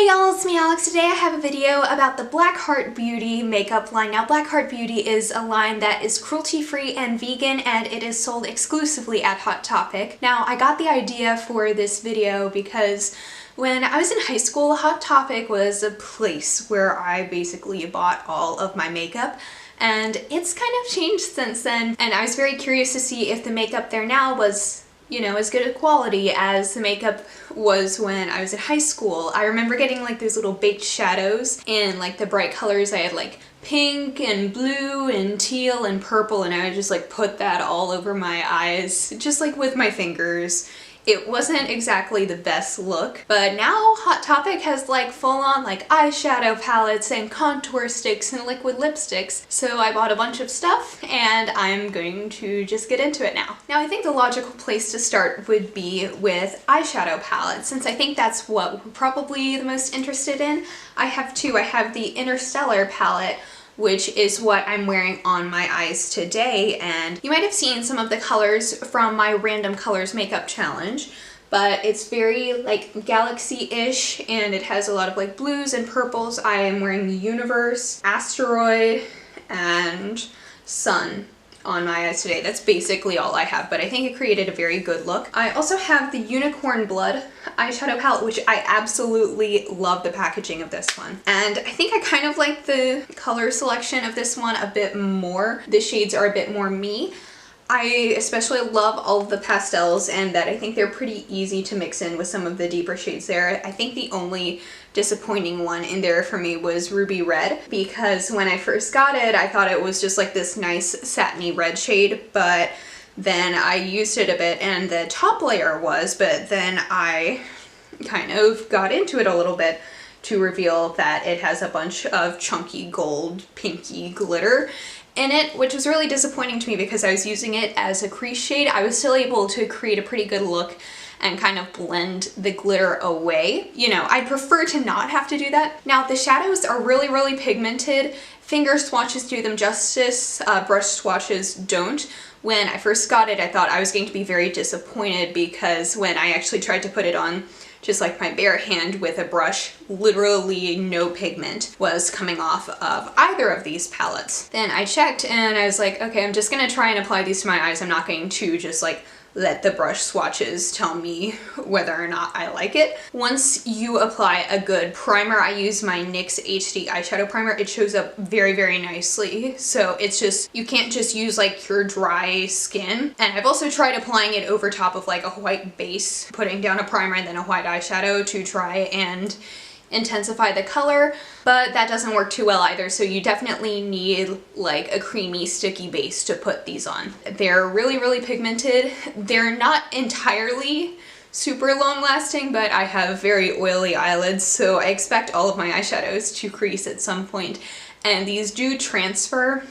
y'all, it's me Alex. Today I have a video about the Blackheart Beauty makeup line. Now Blackheart Beauty is a line that is cruelty-free and vegan, and it is sold exclusively at Hot Topic. Now I got the idea for this video because when I was in high school, Hot Topic was a place where I basically bought all of my makeup. And it's kind of changed since then, and I was very curious to see if the makeup there now was, you know, as good a quality as the makeup was when I was in high school. I remember getting like those little baked shadows in like the bright colors. I had like pink and blue and teal and purple, and I would just like put that all over my eyes, just like with my fingers. It wasn't exactly the best look, but now Hot Topic has like full-on like eyeshadow palettes and contour sticks and liquid lipsticks. So I bought a bunch of stuff and I'm going to just get into it now. Now I think the logical place to start would be with eyeshadow palettes, since I think that's what we're probably the most interested in. I have two. I have the Interstellar palette, which is what I'm wearing on my eyes today, and you might have seen some of the colors from my Random Colors makeup challenge, but it's very like galaxy-ish, and it has a lot of like blues and purples. I am wearing the Universe, Asteroid, and Sun on my eyes today. That's basically all I have, but I think it created a very good look. I also have the Unicorn Blood eyeshadow palette, which I absolutely love the packaging of this one. And I think I kind of like the color selection of this one a bit more. The shades are a bit more me. I especially love all of the pastels, and that I think they're pretty easy to mix in with some of the deeper shades there. I think the only disappointing one in there for me was Ruby Red, because when I first got it, I thought it was just like this nice satiny red shade, but then I used it a bit and the top layer was, but then I kind of got into it a little bit to reveal that it has a bunch of chunky gold pinky glitter in it, which was really disappointing to me because I was using it as a crease shade. I was still able to create a pretty good look and kind of blend the glitter away. You know, I prefer to not have to do that. Now the shadows are really pigmented. Finger swatches do them justice, brush swatches don't. When I first got it, I thought I was going to be very disappointed because when I actually tried to put it on just like my bare hand with a brush, literally no pigment was coming off of either of these palettes. Then I checked and I was like, okay, I'm just gonna try and apply these to my eyes. I'm not going to just like let the brush swatches tell me whether or not I like it. Once you apply a good primer, I use my NYX HD eyeshadow primer. It shows up very nicely. So it's just, you can't just use like your dry skin. And I've also tried applying it over top of like a white base, putting down a primer and then a white eyeshadow to try and intensify the color, but that doesn't work too well either, so you definitely need like a creamy sticky base to put these on. They're really pigmented. They're not entirely super long lasting, but I have very oily eyelids, so I expect all of my eyeshadows to crease at some point, and these do transfer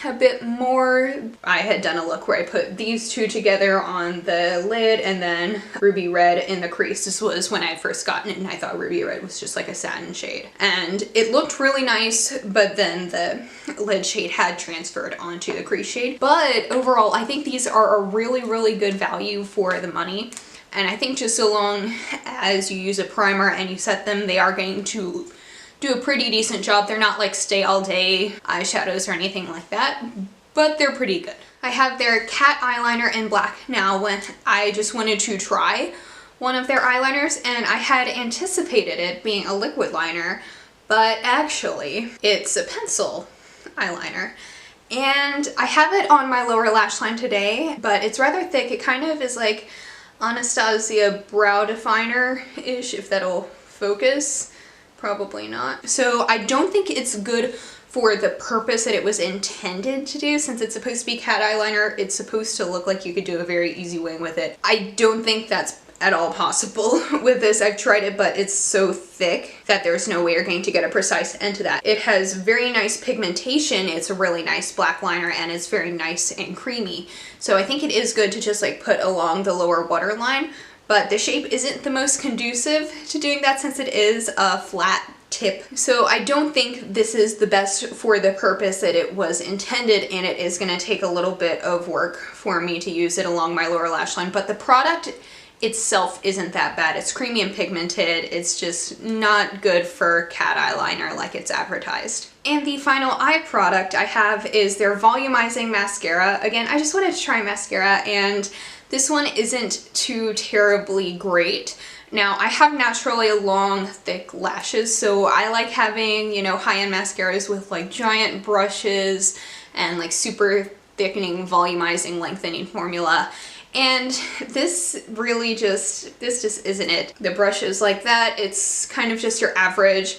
a bit more. I had done a look where I put these two together on the lid and then Ruby Red in the crease. This was when I had first gotten it and I thought Ruby Red was just like a satin shade. And it looked really nice, but then the lid shade had transferred onto the crease shade. But overall, I think these are a really good value for the money. And I think just so long as you use a primer and you set them, they are going to do a pretty decent job. They're not like stay all day eyeshadows or anything like that, but they're pretty good. I have their cat eyeliner in black. Now when I just wanted to try one of their eyeliners, and I had anticipated it being a liquid liner, but actually it's a pencil eyeliner. And I have it on my lower lash line today, but it's rather thick. It kind of is like Anastasia brow definer-ish, if that'll focus. Probably not. So I don't think it's good for the purpose that it was intended to do. Since it's supposed to be cat eyeliner, it's supposed to look like you could do a very easy wing with it. I don't think that's at all possible with this. I've tried it, but it's so thick that there's no way you're going to get a precise end to that. It has very nice pigmentation. It's a really nice black liner, and it's very nice and creamy. So I think it is good to just like put along the lower waterline. But the shape isn't the most conducive to doing that since it is a flat tip. So I don't think this is the best for the purpose that it was intended, and it is going to take a little bit of work for me to use it along my lower lash line. But the product itself isn't that bad. It's creamy and pigmented. It's just not good for cat eyeliner like it's advertised. And the final eye product I have is their Volumizing Mascara. Again, I just wanted to try mascara, and this one isn't too terribly great. Now, I have naturally long, thick lashes, so I like having, you know, high-end mascaras with like giant brushes and like super thickening, volumizing, lengthening formula. And this really just isn't it. The brush is like that. It's kind of just your average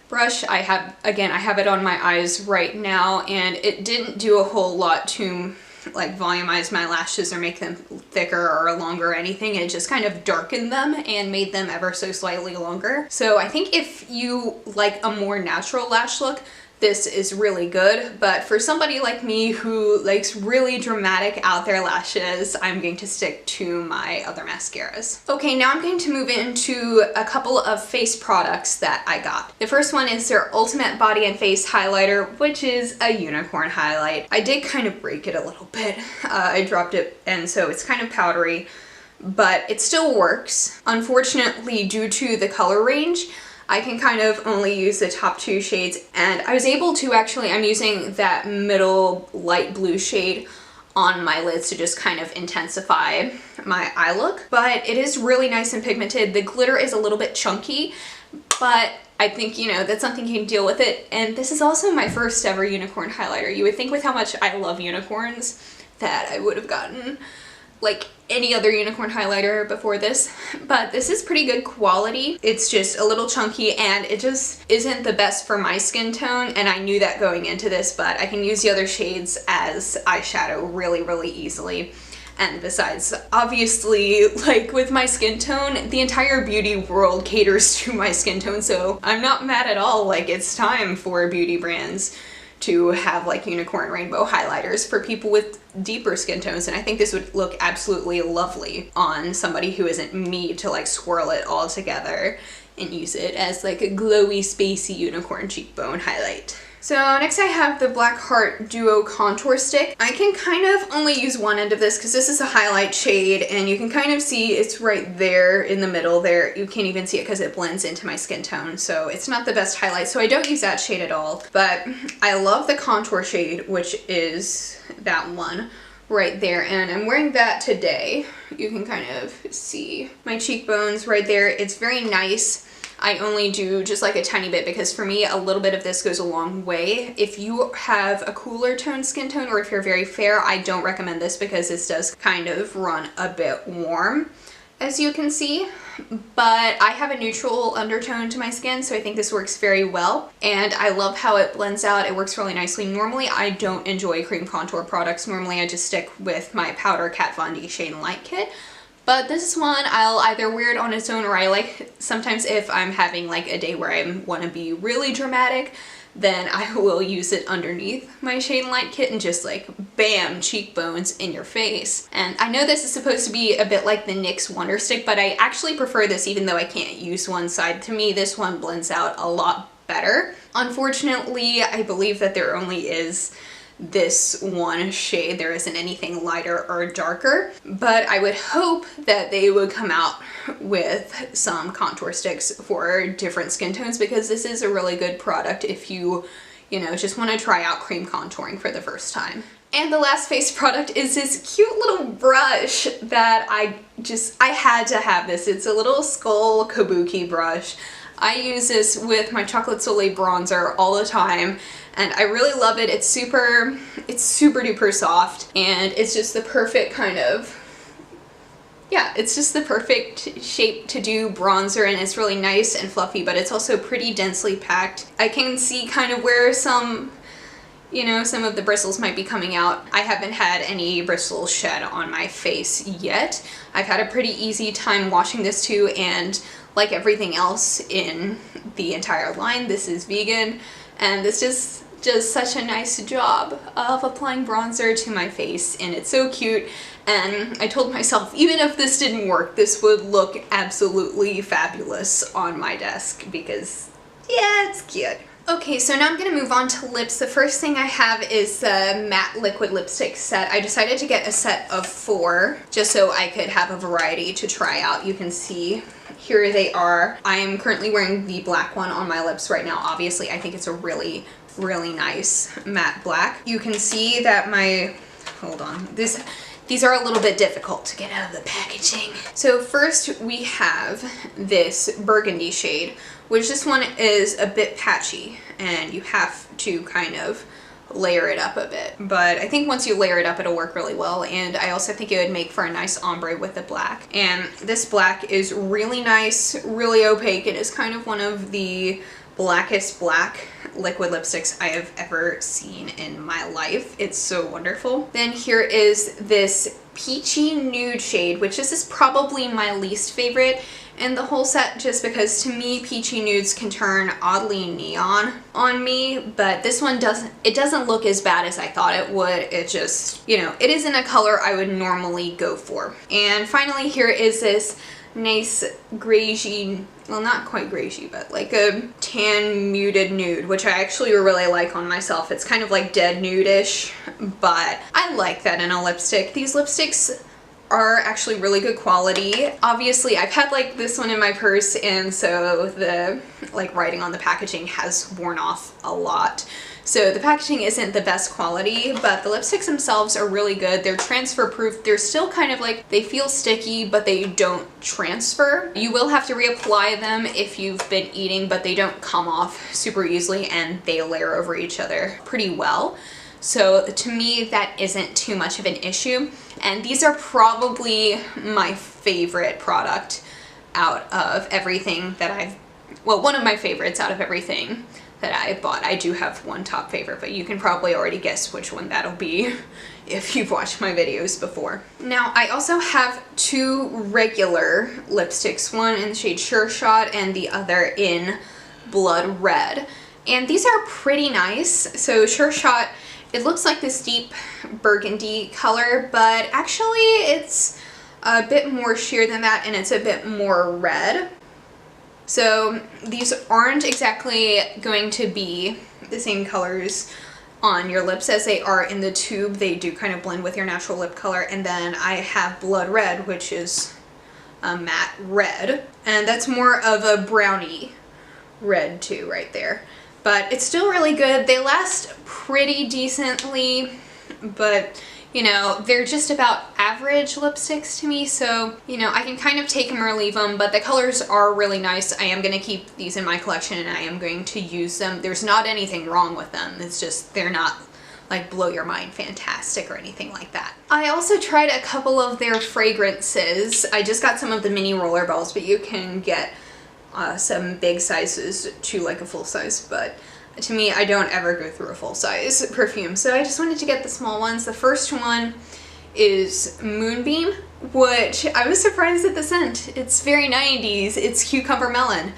brush. I have it on my eyes right now, and it didn't do a whole lot to like volumize my lashes or make them thicker or longer or anything. It just kind of darkened them and made them ever so slightly longer. So I think if you like a more natural lash look, this is really good, but for somebody like me who likes really dramatic out there lashes, I'm going to stick to my other mascaras. Okay, now I'm going to move into a couple of face products that I got. The first one is their Ultimate Body and Face Highlighter, which is a unicorn highlight. I did kind of break it a little bit. I dropped it, and so it's kind of powdery, but it still works. Unfortunately, due to the color range, I can kind of only use the top two shades, and I was able to actually, I'm using that middle light blue shade on my lids to just kind of intensify my eye look. But it is really nice and pigmented. The glitter is a little bit chunky, but I think, you know, that's something you can deal with it. And this is also my first ever unicorn highlighter. You would think with how much I love unicorns that I would have gotten like any other unicorn highlighter before this, but this is pretty good quality. It's just a little chunky, and it just isn't the best for my skin tone, and I knew that going into this, but I can use the other shades as eyeshadow really easily. And besides, obviously, like with my skin tone, the entire beauty world caters to my skin tone, so I'm not mad at all. Like, it's time for beauty brands to have like unicorn rainbow highlighters for people with deeper skin tones, and I think this would look absolutely lovely on somebody who isn't me to like swirl it all together and use it as like a glowy, spacey unicorn cheekbone highlight. So next I have the Blackheart Duo Contour Stick. I can kind of only use one end of this because this is a highlight shade, and you can kind of see it's right there in the middle there. You can't even see it because it blends into my skin tone, so it's not the best highlight, so I don't use that shade at all. But I love the contour shade, which is that one right there, and I'm wearing that today. You can kind of see my cheekbones right there. It's very nice. I only do just like a tiny bit because for me a little bit of this goes a long way. If you have a cooler tone skin tone, or if you're very fair, I don't recommend this because this does kind of run a bit warm, as you can see. But I have a neutral undertone to my skin, so I think this works very well, and I love how it blends out. It works really nicely. Normally I don't enjoy cream contour products. Normally I just stick with my powder Kat Von D Shade and Light Kit. But this is one I'll either wear it on its own, or I like sometimes if I'm having like a day where I want to be really dramatic, then I will use it underneath my Shade and Light Kit and just like bam, cheekbones in your face. And I know this is supposed to be a bit like the NYX Wonder Stick, but I actually prefer this even though I can't use one side. To me, this one blends out a lot better. Unfortunately, I believe that there only is this one shade. There isn't anything lighter or darker, but I would hope that they would come out with some contour sticks for different skin tones, because this is a really good product if you know, just want to try out cream contouring for the first time. And the last face product is this cute little brush that I had to have this. It's a little skull Kabuki brush. I use this with my Chocolate Soleil bronzer all the time, and I really love it. It's super duper soft, and it's just the perfect kind of, yeah, it's just the perfect shape to do bronzer, and it's really nice and fluffy, but it's also pretty densely packed. I can see kind of where some, you know, some of the bristles might be coming out. I haven't had any bristles shed on my face yet. I've had a pretty easy time washing this too, and like everything else in the entire line, this is vegan, and this just does such a nice job of applying bronzer to my face, and it's so cute. And I told myself, even if this didn't work, this would look absolutely fabulous on my desk because, yeah, it's cute. Okay, so now I'm going to move on to lips. The first thing I have is the matte liquid lipstick set. I decided to get a set of 4 just so I could have a variety to try out. You can see here they are. I am currently wearing the black one on my lips right now. Obviously, I think it's a really nice matte black. You can see that my, hold on, these are a little bit difficult to get out of the packaging. So first we have this burgundy shade, which this one is a bit patchy and you have to kind of layer it up a bit. But I think once you layer it up, it'll work really well. And I also think it would make for a nice ombre with the black. And this black is really nice, really opaque. It is kind of one of the blackest black liquid lipsticks I have ever seen in my life. It's so wonderful. Then here is this peachy nude shade, which this is probably my least favorite in the whole set, just because to me peachy nudes can turn oddly neon on me, but this one doesn't look as bad as I thought it would. It just, you know, it isn't a color I would normally go for. And finally here is this nice greigey, well, not quite greigey, but like a tan muted nude, which I actually really like on myself. It's kind of like dead nude-ish, but I like that in a lipstick. These lipsticks are actually really good quality. Obviously, I've had like this one in my purse, and so the like writing on the packaging has worn off a lot. So the packaging isn't the best quality, but the lipsticks themselves are really good. They're transfer proof. They're still kind of like, they feel sticky, but they don't transfer. You will have to reapply them if you've been eating, but they don't come off super easily and they layer over each other pretty well. So to me, that isn't too much of an issue. And these are probably my favorite product out of everything that I've, well, one of my favorites out of everything that I bought. I do have one top favorite, but you can probably already guess which one that'll be if you've watched my videos before. Now, I also have 2 regular lipsticks, one in the shade Sure Shot and the other in Blood Red. And these are pretty nice. So Sure Shot, it looks like this deep burgundy color, but actually it's a bit more sheer than that and it's a bit more red. So these aren't exactly going to be the same colors on your lips as they are in the tube. They do kind of blend with your natural lip color. And then I have Blood Red, which is a matte red, and that's more of a brownie red too right there. But it's still really good. They last pretty decently, but you know, they're just about average lipsticks to me, so, you know, I can kind of take them or leave them, but the colors are really nice. I am going to keep these in my collection and I am going to use them. There's not anything wrong with them. It's just, they're not like blow your mind fantastic or anything like that. I also tried a couple of their fragrances. I just got some of the mini roller balls, but you can get some big sizes to like a full size, but to me, I don't ever go through a full-size perfume, so I just wanted to get the small ones. The first one is Moonbeam, which I was surprised at the scent. It's very 90s. It's cucumber melon,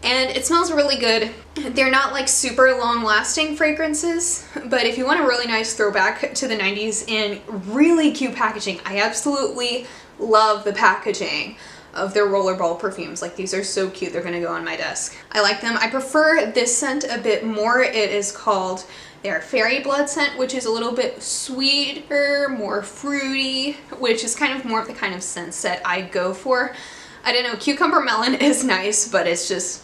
and it smells really good. They're not like super long-lasting fragrances, but if you want a really nice throwback to the 90s in really cute packaging, I absolutely love the packaging of their rollerball perfumes. Like, these are so cute. They're gonna go on my desk. I like them. I prefer this scent a bit more. It is called their Fairy Blood scent, which is a little bit sweeter, more fruity, which is kind of more of the kind of scents that I go for. I don't know, cucumber melon is nice, but it's just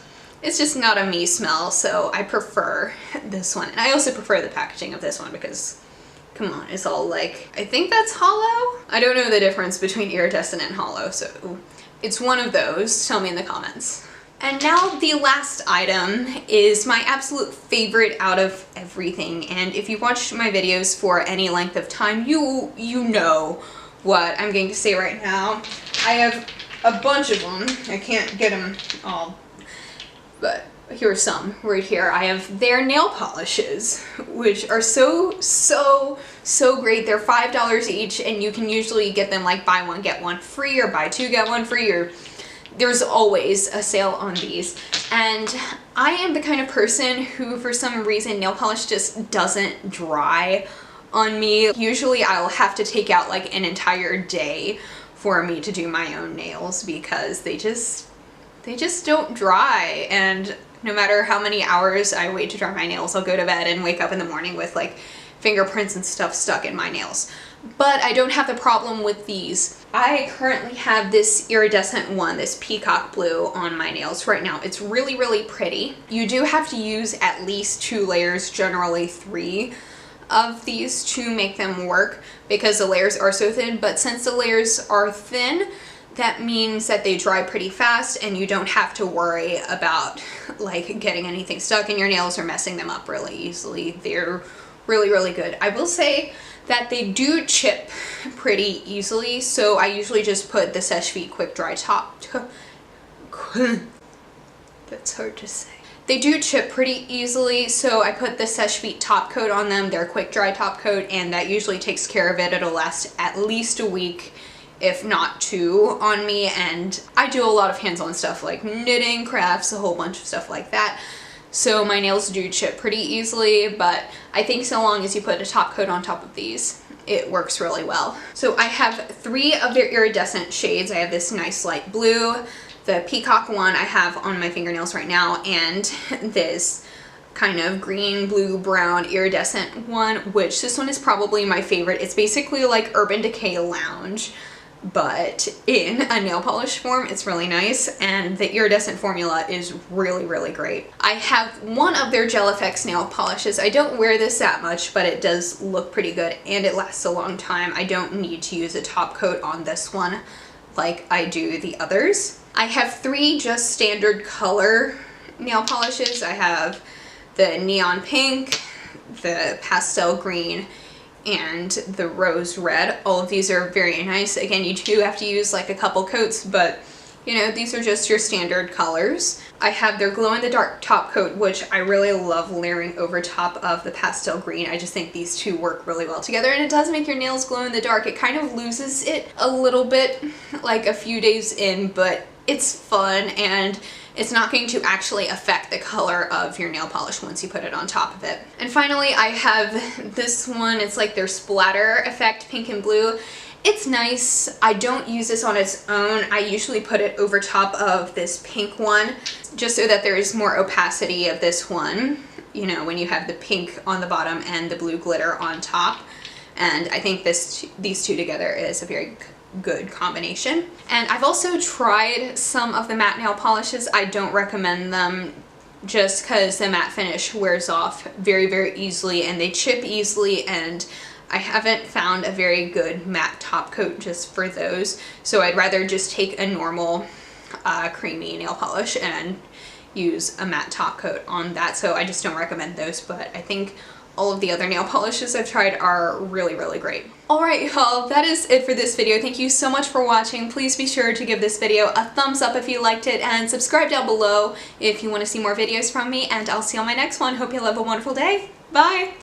not a me smell, so I prefer this one. And I also prefer the packaging of this one because, come on, it's all like, I think that's hollow? I don't know the difference between iridescent and hollow, so it's one of those. Tell me in the comments. And now the last item is my absolute favorite out of everything. And if you've watched my videos for any length of time, you know what I'm going to say right now. I have a bunch of them. I can't get them all, but here's some right here. I have their nail polishes, which are so great. They're $5 each, and you can usually get them like buy one get one free or buy 2 get 1 free, or there's always a sale on these. And I am the kind of person who, for some reason, nail polish just doesn't dry on me. Usually I'll have to take out like an entire day for me to do my own nails because they just don't dry. And No matter how many hours I wait to dry my nails, I'll go to bed and wake up in the morning with like fingerprints and stuff stuck in my nails. But I don't have the problem with these. I currently have this iridescent one, this peacock blue, on my nails right now. It's really, really pretty. You do have to use at least 2 layers, generally 3 of these to make them work because the layers are so thin. But since the layers are thin, that means that they dry pretty fast and you don't have to worry about like getting anything stuck in your nails or messing them up really easily. They're really, really good. I will say that they do chip pretty easily, so I usually just put the Seche Vite Quick Dry Top. That's hard to say. They do chip pretty easily, so I put the Seche Vite top coat on them, their quick dry top coat, and that usually takes care of it. It'll last at least a week, if not 2 on me. And I do a lot of hands-on stuff like knitting, crafts, a whole bunch of stuff like that. So my nails do chip pretty easily, but I think so long as you put a top coat on top of these, it works really well. So I have 3 of their iridescent shades. I have this nice light blue, the peacock one I have on my fingernails right now, and this kind of green, blue, brown iridescent one, which this one is probably my favorite. It's basically like Urban Decay Lounge, but in a nail polish form. It's really nice, and the iridescent formula is really, really great. I have one of their Gel Effects nail polishes. I don't wear this that much, but it does look pretty good and it lasts a long time. I don't need to use a top coat on this one like I do the others. I have 3 just standard color nail polishes. I have the neon pink, the pastel green, and the rose red. All of these are very nice. Again, you do have to use like a couple coats, but you know, these are just your standard colors. I have their glow in the dark top coat, which I really love layering over top of the pastel green. I just think these two work really well together, and it does make your nails glow in the dark. It kind of loses it a little bit like a few days in, but it's fun and it's not going to actually affect the color of your nail polish once you put it on top of it. And finally, I have this one. It's like their Splatter effect, pink and blue. It's nice. I don't use this on its own. I usually put it over top of this pink one just so that there is more opacity of this one, you know, when you have the pink on the bottom and the blue glitter on top. And I think these two together is a very good combination. And I've also tried some of the matte nail polishes. I don't recommend them just because the matte finish wears off very, very easily and they chip easily, and I haven't found a very good matte top coat just for those. So I'd rather just take a normal creamy nail polish and use a matte top coat on that. So I just don't recommend those, but I think all of the other nail polishes I've tried are really, really great. Alright y'all, that is it for this video. Thank you so much for watching. Please be sure to give this video a thumbs up if you liked it, and subscribe down below if you want to see more videos from me, and I'll see you on my next one. Hope you'll have a wonderful day. Bye!